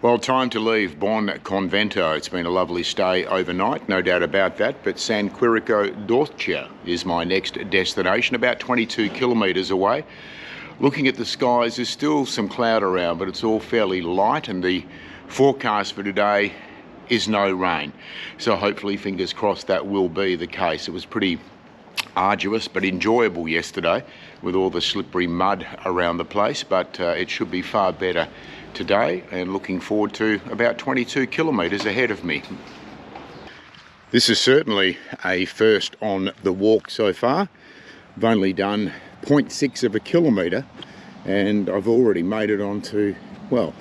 Well, time to leave Buonconvento. It's been a lovely stay overnight, no doubt about that, but San Miniato is my next destination, about 22 kilometres away. Looking at the skies, there's still some cloud around, but it's all fairly light, and the forecast for today is no rain. So hopefully, fingers crossed, that will be the case. It was pretty arduous but enjoyable yesterday with all the slippery mud around the place, but it should be far better today, and looking forward to about 22 kilometres ahead of me. This is certainly a first on the walk so far. I've only done 0.6 of a kilometre and I've already made it onto, well,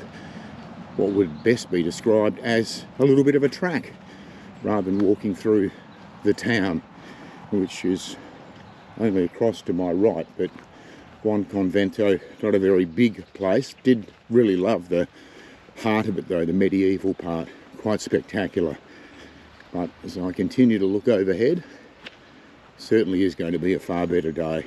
what would best be described as a little bit of a track rather than walking through the town, which is only across to my right. But Buonconvento, not a very big place. Did really love the heart of it though, the medieval part, quite spectacular. But as I continue to look overhead, certainly is going to be a far better day.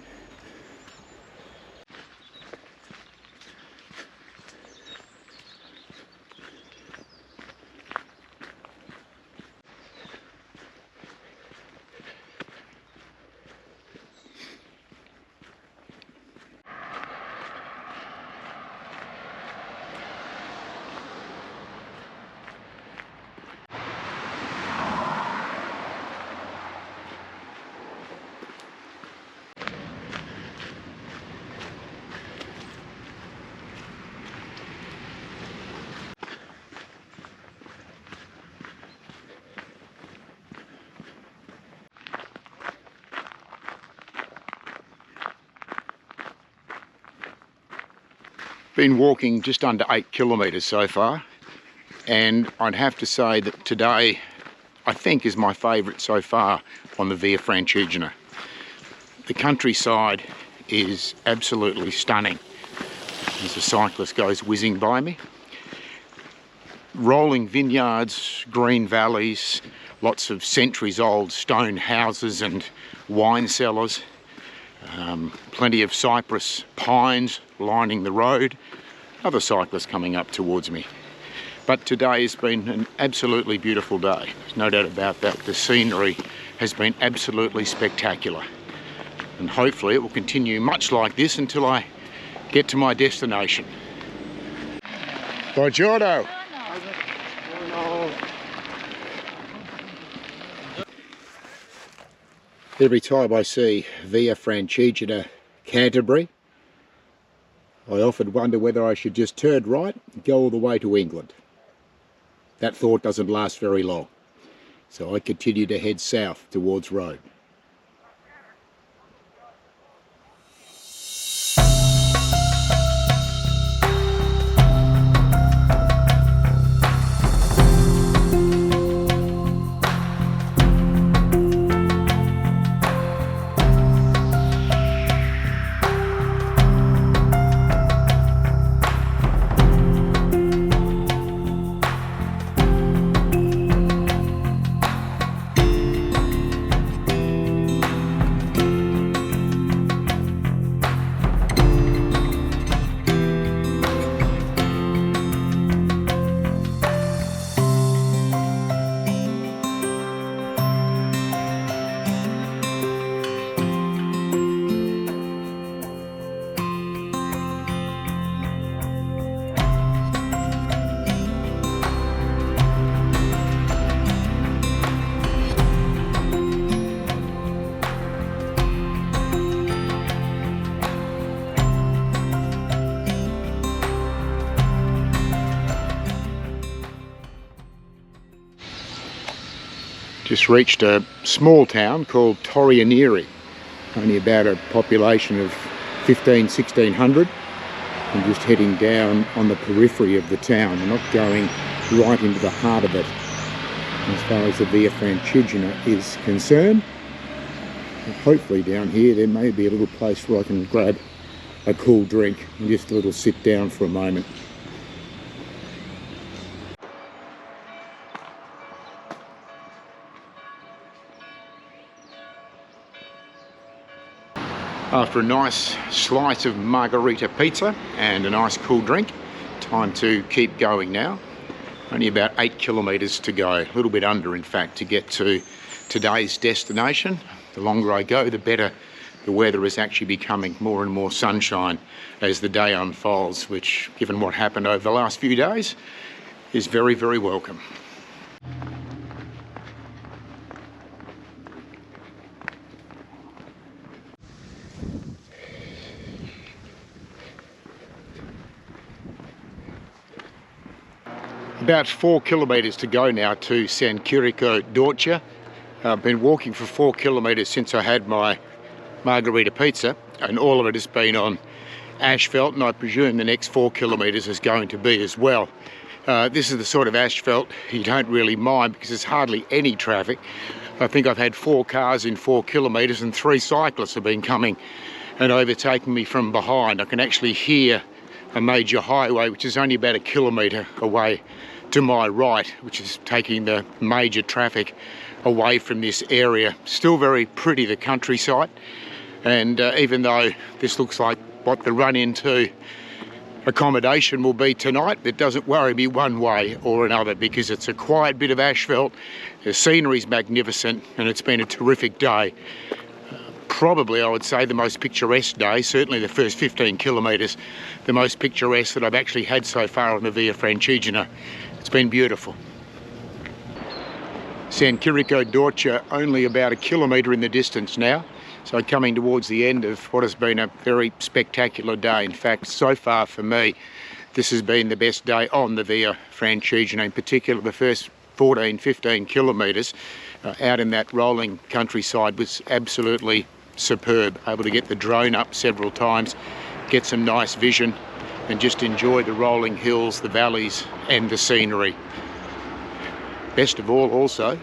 Been walking just under 8 kilometres so far, and I'd have to say that today I think is my favourite so far on the Via Francigena. The countryside is absolutely stunning as a cyclist goes whizzing by me. Rolling vineyards, green valleys, lots of centuries old stone houses and wine cellars. Plenty of cypress pines lining the road, other cyclists coming up towards me. But today has been an absolutely beautiful day, there's no doubt about that. The scenery has been absolutely spectacular, and hopefully it will continue much like this until I get to my destination. Buongiorno! Every time I see Via Francigena, Canterbury, I often wonder whether I should just turn right and go all the way to England. That thought doesn't last very long, so I continue to head south towards Rome. Just reached a small town called Torrianieri, only about a population of 1600. I'm just heading down on the periphery of the town. I'm not going right into the heart of it as far as the Via Francigena is concerned. And hopefully down here there may be a little place where I can grab a cool drink and just a little sit down for a moment. After a nice slice of margarita pizza and a nice cool drink, time to keep going now. Only about 8 kilometres to go, a little bit under in fact, to get to today's destination. The longer I go, the better the weather is actually becoming, more and more sunshine as the day unfolds, which, given what happened over the last few days, is very, very welcome. About 4 kilometres to go now to San Quirico d'Orcia. I've been walking for 4 kilometres since I had my margarita pizza, and all of it has been on asphalt, and I presume the next 4 kilometres is going to be as well. This is the sort of asphalt you don't really mind because there's hardly any traffic. I think I've had 4 cars in 4 kilometres and 3 cyclists have been coming and overtaking me from behind. I can actually hear a major highway which is only about 1 kilometre away to my right, which is taking the major traffic away from this area. Still very pretty, the countryside, and even though this looks like what the run into accommodation will be tonight, it doesn't worry me one way or another because it's a quiet bit of asphalt, the scenery's magnificent, and it's been a terrific day. Probably, I would say, the most picturesque day, certainly the first 15 kilometres, the most picturesque that I've actually had so far on the Via Francigena. It's been beautiful. San Quirico d'Orcia, only about 1 kilometre in the distance now, so coming towards the end of what has been a very spectacular day. In fact, so far for me, this has been the best day on the Via Francigena, in particular the first 14, 15 kilometres out in that rolling countryside was absolutely superb. Able to get the drone up several times, get some nice vision, and just enjoy the rolling hills, the valleys, and the scenery. Best of all, also,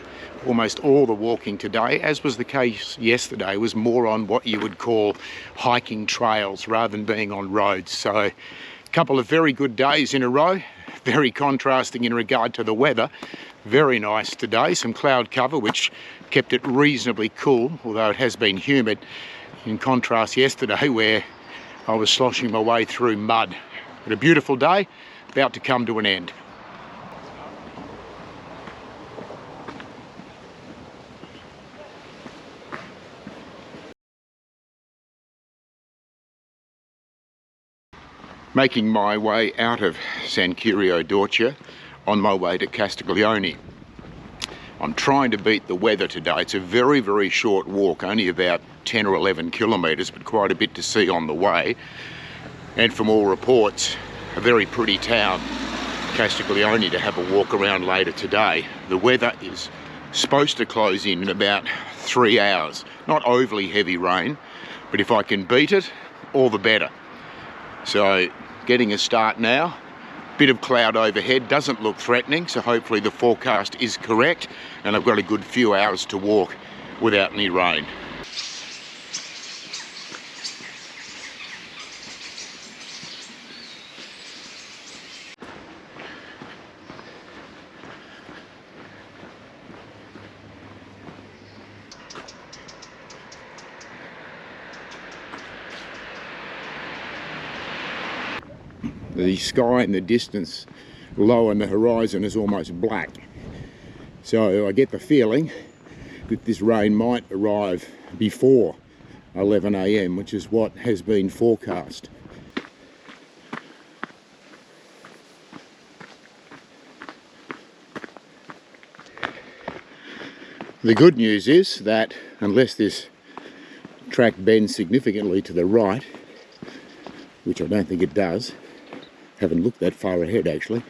almost all the walking today, as was the case yesterday, was more on what you would call hiking trails rather than being on roads. So a couple of very good days in a row, very contrasting in regard to the weather. Very nice today, some cloud cover which kept it reasonably cool, although it has been humid, in contrast yesterday where I was sloshing my way through mud. But a beautiful day, about to come to an end. Making my way out of San Quirico d'Orcia on my way to Castiglione. I'm trying to beat the weather today. It's a very, very short walk, only about 10 or 11 kilometres, but quite a bit to see on the way. And from all reports, a very pretty town, Castiglione, to have a walk around later today. The weather is supposed to close in about 3 hours. Not overly heavy rain, but if I can beat it, all the better. So getting a start now. Bit of cloud overhead, doesn't look threatening, so hopefully the forecast is correct and I've got a good few hours to walk without any rain. The sky in the distance, low on the horizon, is almost black. So I get the feeling that this rain might arrive before 11 AM, which is what has been forecast. The good news is that unless this track bends significantly to the right, which I don't think it does, haven't looked that far ahead actually,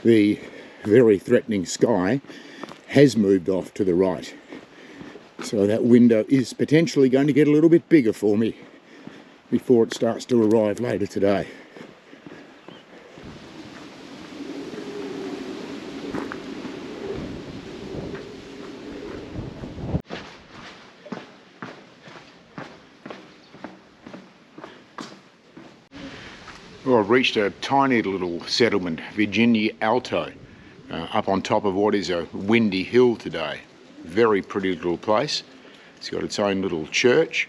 the very threatening sky has moved off to the right. So that window is potentially going to get a little bit bigger for me before it starts to arrive later today. Well, I've reached a tiny little settlement, Virginia Alto, up on top of what is a windy hill today. Very pretty little place. It's got its own little church,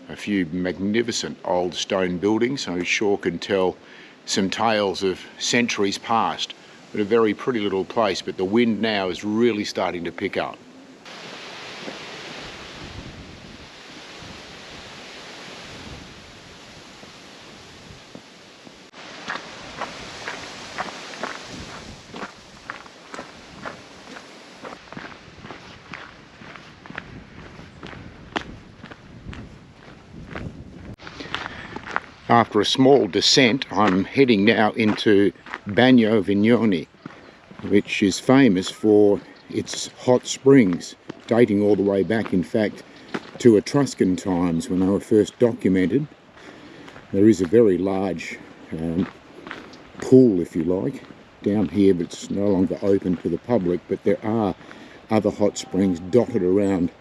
a few magnificent old stone buildings. I sure can tell some tales of centuries past but a very pretty little place, but the wind now is really starting to pick up. After a small descent, I'm heading now into Bagno Vignoni, which is famous for its hot springs, dating all the way back, in fact, to Etruscan times when they were first documented. There is a very large pool, if you like, down here, but it's no longer open to the public, but there are other hot springs dotted around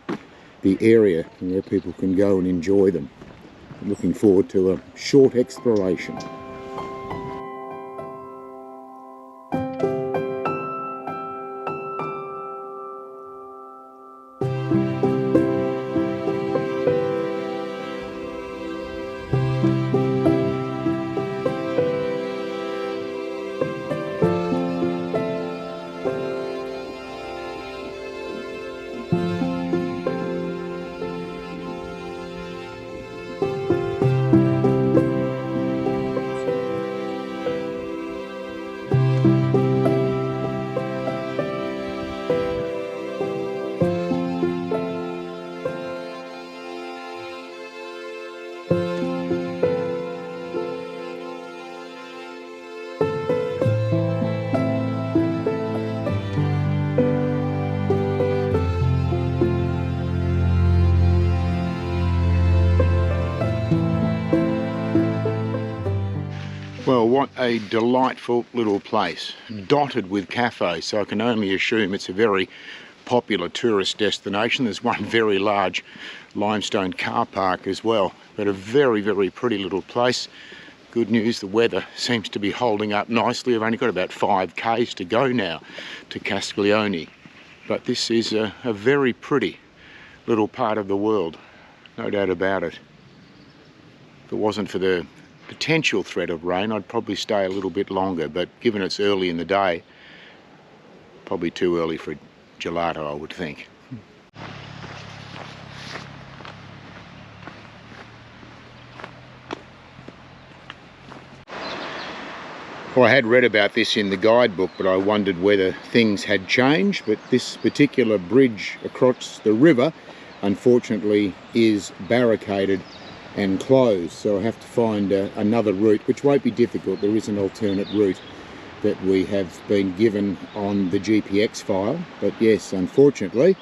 the area where people can go and enjoy them. I'm looking forward to a short exploration. Well, what a delightful little place, dotted with cafes, so I can only assume it's a very popular tourist destination. There's one very large limestone car park as well, but a very, very pretty little place. Good news, the weather seems to be holding up nicely. I've only got about 5 k's to go now to Castiglione, but this is a very pretty little part of the world, no doubt about it. If it wasn't for the potential threat of rain, I'd probably stay a little bit longer, but given it's early in the day, probably too early for gelato, I would think. Well, I had read about this in the guidebook, but I wondered whether things had changed. But this particular bridge across the river, unfortunately, is barricaded and closed, so I have to find another route, which won't be difficult. There is an alternate route that we have been given on the GPX file, but yes, unfortunately,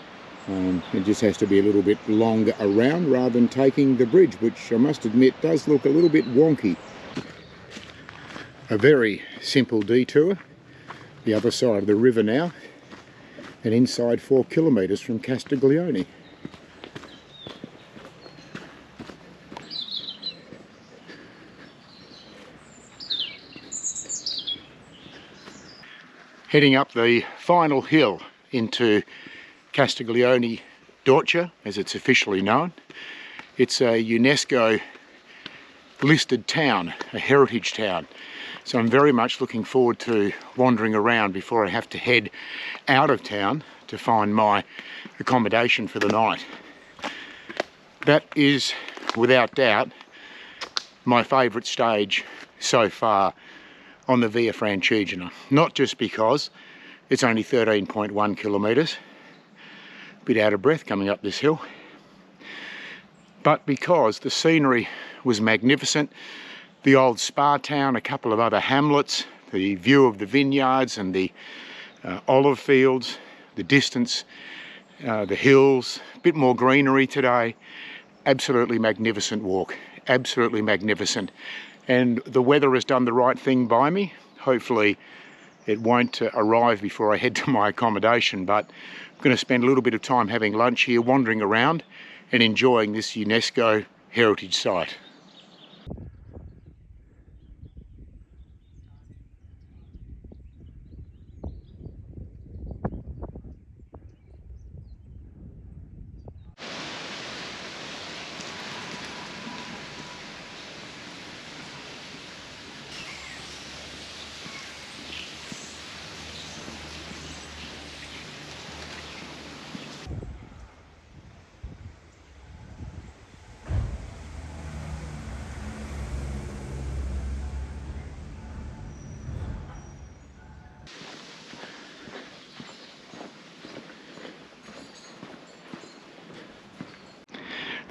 it just has to be a little bit longer around rather than taking the bridge, which I must admit does look a little bit wonky. A very simple detour, the other side of the river now, and inside 4 kilometres from Castiglione. Heading up the final hill into Castiglione d'Orcia, as it's officially known. It's a UNESCO listed town, a heritage town. So I'm very much looking forward to wandering around before I have to head out of town to find my accommodation for the night. That is, without doubt, my favourite stage so far on the Via Francigena. Not just because it's only 13.1 kilometres, a bit out of breath coming up this hill, but because the scenery was magnificent. The old spa town, a couple of other hamlets, the view of the vineyards and the olive fields, the distance, the hills, a bit more greenery today. Absolutely magnificent walk, absolutely magnificent. And the weather has done the right thing by me. Hopefully it won't arrive before I head to my accommodation, but I'm going to spend a little bit of time having lunch here, wandering around and enjoying this UNESCO heritage site.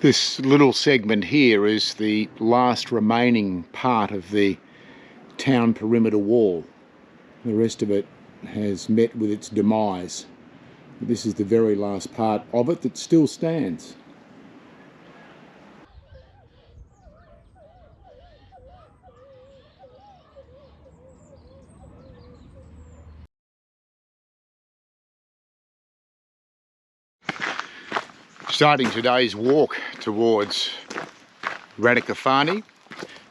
This little segment here is the last remaining part of the town perimeter wall. The rest of it has met with its demise. This is the very last part of it that still stands. Starting today's walk towards Radicofani,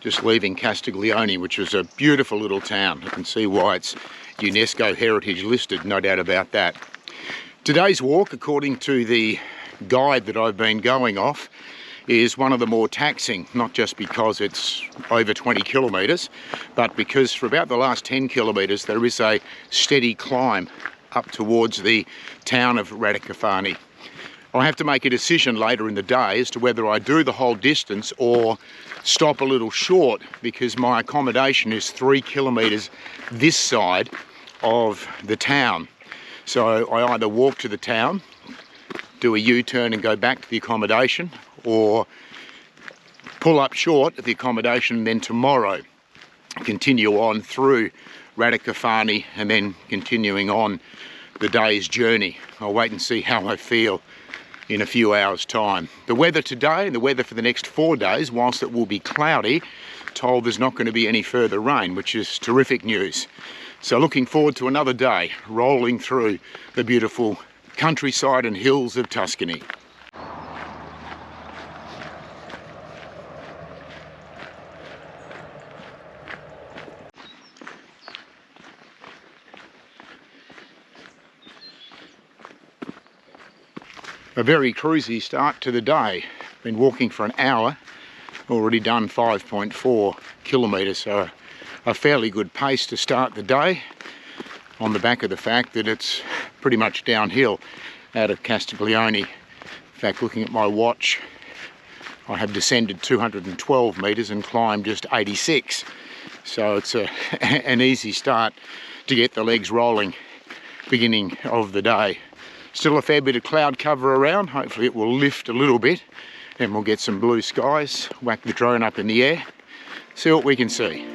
just leaving Castiglione, which is a beautiful little town. You can see why it's UNESCO Heritage listed, no doubt about that. Today's walk, according to the guide that I've been going off, is one of the more taxing, not just because it's over 20 kilometres, but because for about the last 10 kilometres there is a steady climb up towards the town of Radicofani. I'll have to make a decision later in the day as to whether I do the whole distance or stop a little short, because my accommodation is 3 kilometres this side of the town. So I either walk to the town, do a U-turn and go back to the accommodation, or pull up short at the accommodation and then tomorrow continue on through Radicofani and then continuing on the day's journey. I'll wait and see how I feel in a few hours' time. The weather today and the weather for the next 4 days, whilst it will be cloudy, told there's not going to be any further rain, which is terrific news. So looking forward to another day rolling through the beautiful countryside and hills of Tuscany. A very cruisy start to the day. Been walking for an hour, already done 5.4 kilometres, so a fairly good pace to start the day, on the back of the fact that it's pretty much downhill out of Castiglione. In fact, looking at my watch, I have descended 212 metres and climbed just 86. So it's an easy start to get the legs rolling, beginning of the day. Still a fair bit of cloud cover around. Hopefully it will lift a little bit and we'll get some blue skies, whack the drone up in the air, see what we can see.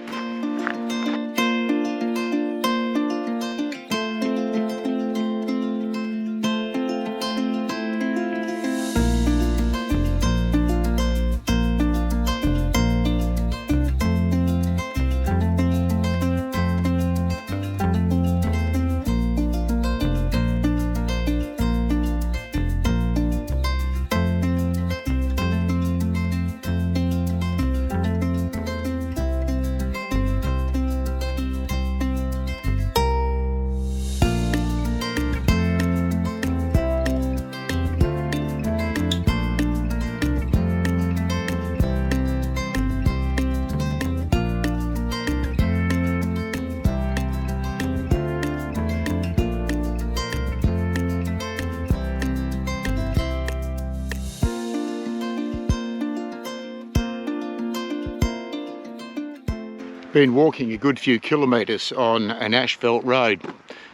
Been walking a good few kilometres on an asphalt road,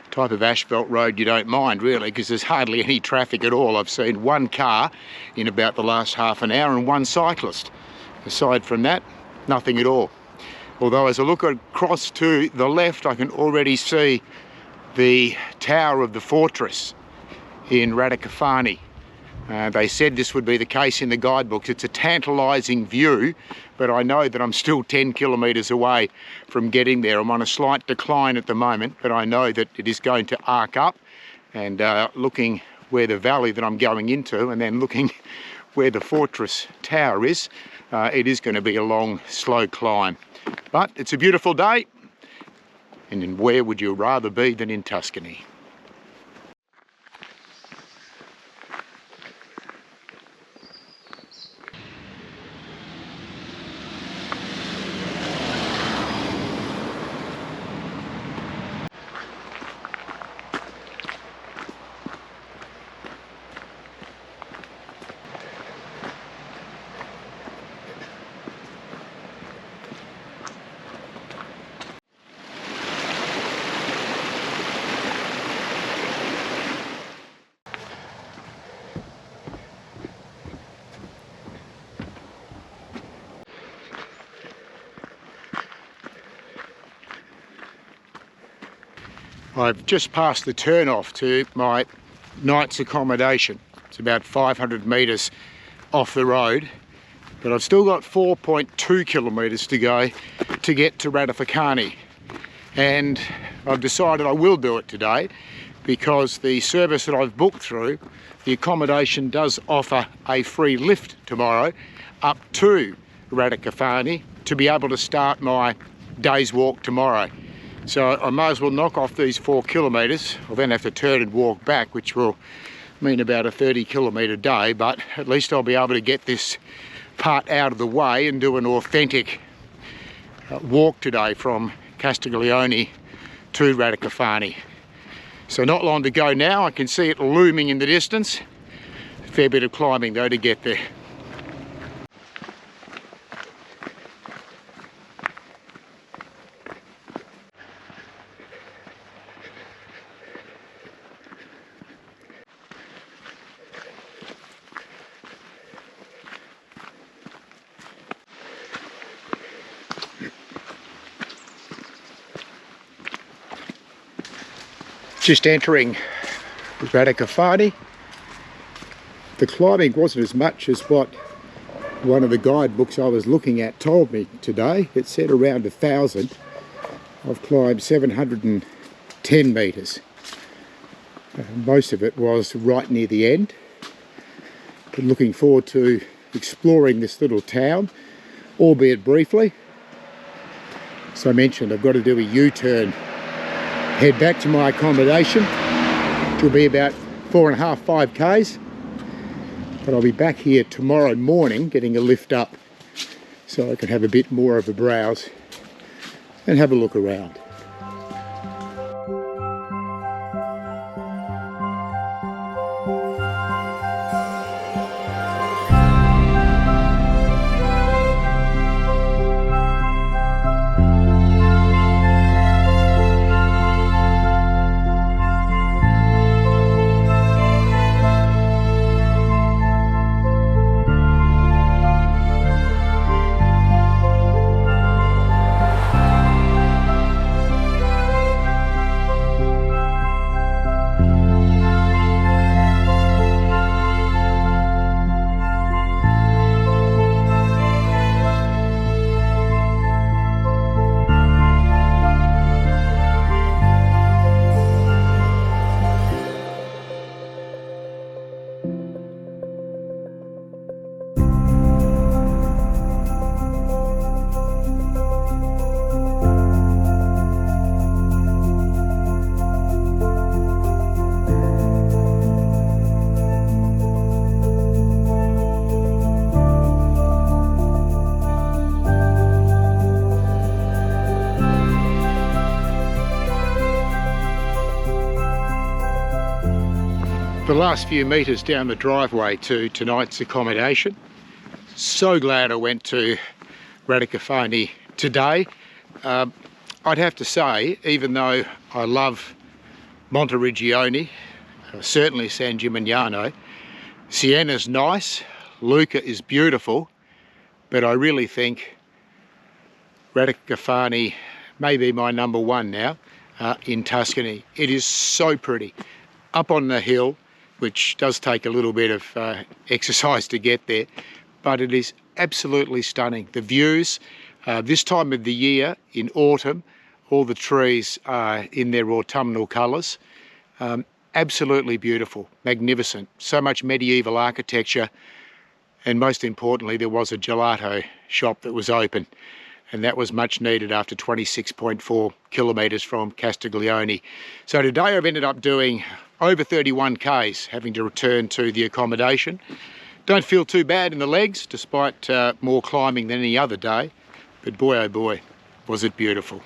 type of asphalt road you don't mind really, because there's hardly any traffic at all. I've seen one car in about the last half an hour and one cyclist. Aside from that, nothing at all. Although as I look across to the left, I can already see the tower of the fortress in Radicofani. They said this would be the case in the guidebooks. It's a tantalising view, but I know that I'm still 10 kilometres away from getting there. I'm on a slight decline at the moment, but I know that it is going to arc up, and looking where the valley that I'm going into and then looking where the fortress tower is, it is going to be a long, slow climb. But it's a beautiful day, and where would you rather be than in Tuscany? I've just passed the turn off to my night's accommodation. It's about 500 metres off the road, but I've still got 4.2 kilometres to go to get to Radicofani. And I've decided I will do it today because the service that I've booked through, the accommodation does offer a free lift tomorrow up to Radicofani to be able to start my day's walk tomorrow. So I may as well knock off these 4 kilometres. I'll then have to turn and walk back, which will mean about a 30 kilometre day, but at least I'll be able to get this part out of the way and do an authentic walk today from Castiglione to Radicofani. So not long to go now. I can see it looming in the distance. A fair bit of climbing though to get there. Just entering Radicofani. The climbing wasn't as much as what one of the guidebooks I was looking at told me today. It said around 1,000. I've climbed 710 metres. Most of it was right near the end. But looking forward to exploring this little town, albeit briefly. As I mentioned, I've got to do a U-turn, head back to my accommodation, which will be about 4.5, 5 k's. But I'll be back here tomorrow morning getting a lift up so I can have a bit more of a browse and have a look around. The last few metres down the driveway to tonight's accommodation. So glad I went to Radicofani today. I'd have to say, even though I love Monteriggioni, certainly San Miniato, Siena's nice, Lucca is beautiful, but I really think Radicofani may be my number one now in Tuscany. It is so pretty. Up on the hill, which does take a little bit of exercise to get there, but it is absolutely stunning. The views, this time of the year in autumn, all the trees are in their autumnal colours. Absolutely beautiful, magnificent. So much medieval architecture, and most importantly, there was a gelato shop that was open, and that was much needed after 26.4 kilometres from Castiglione. So today I've ended up doing over 31 k's, having to return to the accommodation. Don't feel too bad in the legs, despite more climbing than any other day, but boy oh boy, was it beautiful.